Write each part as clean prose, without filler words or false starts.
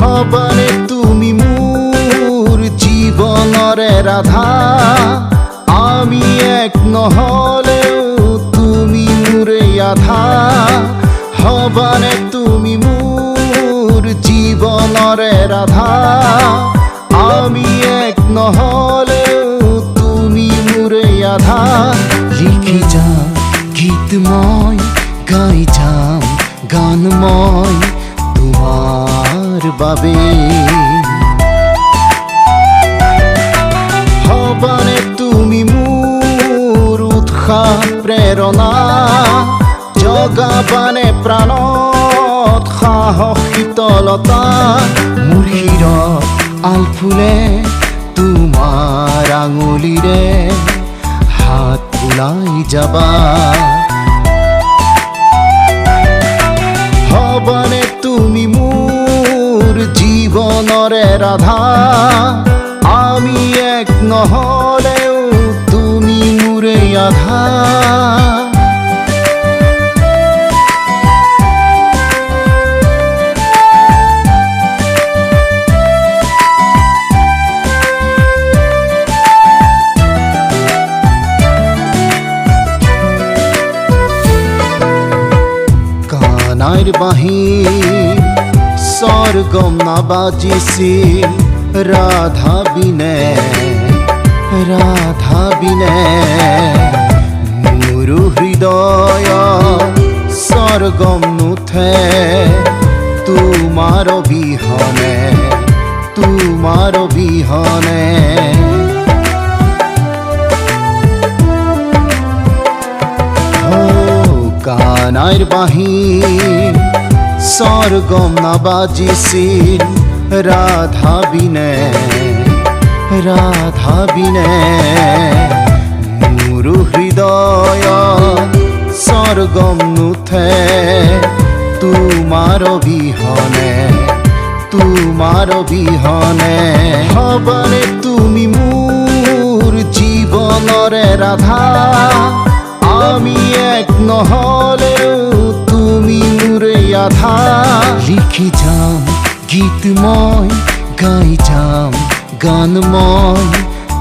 হবানে তুমি মোৰ জীৱনৰে ৰাধা, আমি এক নহলেও তুমি মোৰে আধা। হবানে তুমি মোৰ জীৱনৰে ৰাধা, আমি এক নহলেও তুমি মোৰে আধা। লিখি যাম গীত মই, গাই যাম গান মই তোমাৰ বাবে। হবানে তুমি মোৰ উৎসাহ প্ৰেৰণা, জগাবানে প্ৰাণত সাহস শীতলতা। মোৰ শিৰত আলফুলে তোমাৰ আঙুলিৰে হাত বুলাই যাবা। হবানে তুমি মোৰ জীৱনৰে ৰাধা, আমি এক নহলেও তুমি মোৰে আধা। কানাইৰ বাঁহীৰ স্বৰ্গম নাবাজিছিল ৰাধা বিনে, ৰাধা বিনে। মোৰ হৃদয় স্বৰ্গম নুঠে তোমাৰ অবিহনে, তোমাৰ অবিহনে। কানাইৰ বাঁহীৰ স্বৰ্গম নাবাজিছিল ৰাধা বিনে, ৰাধা বিনে। মোৰ হৃদয় স্বৰ্গম নুঠে তোমাৰ অবিহনে, তোমাৰ অবিহনে। হবানে তুমি মোৰ জীৱনৰে ৰাধা, আমি এক নহলেও তুমি মোৰে আধা। লিখি যাম গীত মই, গাই যাম গান মই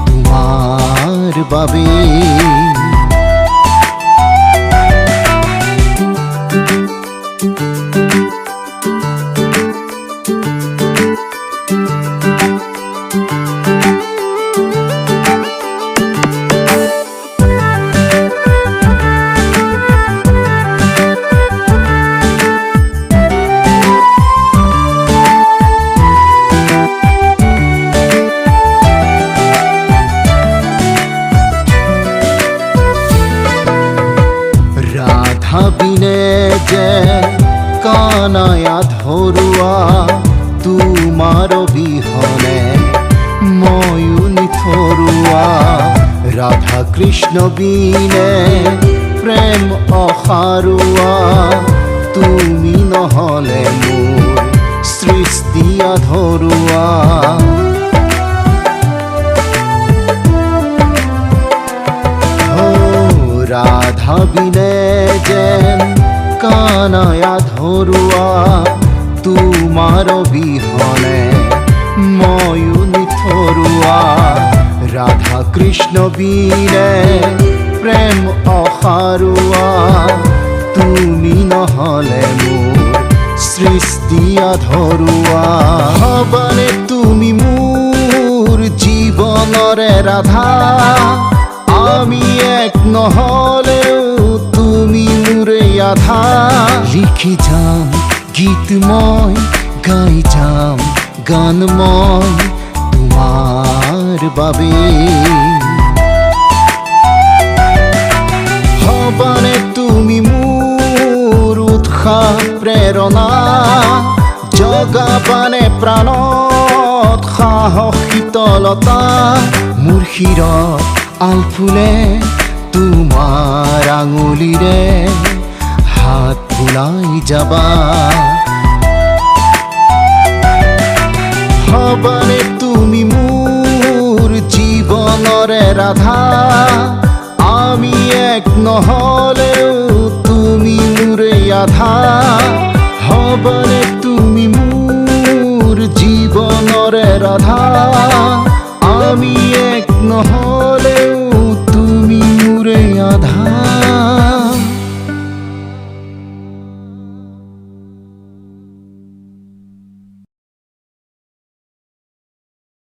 তোমাৰ বাবে। ৰাধা বিনে যে কানাই আধৰুৱা, তোমাৰ অবিহনে ময়ো নিথৰুৱা। ৰাধা কৃষ্ণ বিনে প্ৰেম অসাৰুৱা, তুমি নহলে মোৰ সৃষ্টি আধৰুৱা। ৰাধা বিনে যেন কানাই আধৰুৱা, তোমাৰ অবিহনে ময়ো নিথৰুৱা। ৰাধা কৃষ্ণ বিনে প্ৰেম অসাৰুৱা, তুমি নহলে মোৰ সৃষ্টি আধৰুৱা। হবানে তুমি মোৰ জীৱনৰে ৰাধা, আমি এক নহলেও তুমি মোৰে আধা। লিখি যাম গীত মই, গাই যাম গান মই তোমাৰ বাবে। হবানে তুমি মোৰ উৎসাহ উৎসাহ প্ৰেৰণা জগাবানে প্ৰাণত সাহস শীতলতা মোৰ শিৰত আলফুলে তোমাৰ আঙুলিৰে হাত বুলাই যাবা হবানে তুমি মোৰ জীৱনৰে ৰাধা আমি এক নহলেও তুমি মোৰে আধা হবানে তুমি মোৰ জীৱনৰে ৰাধা আমি এক নহ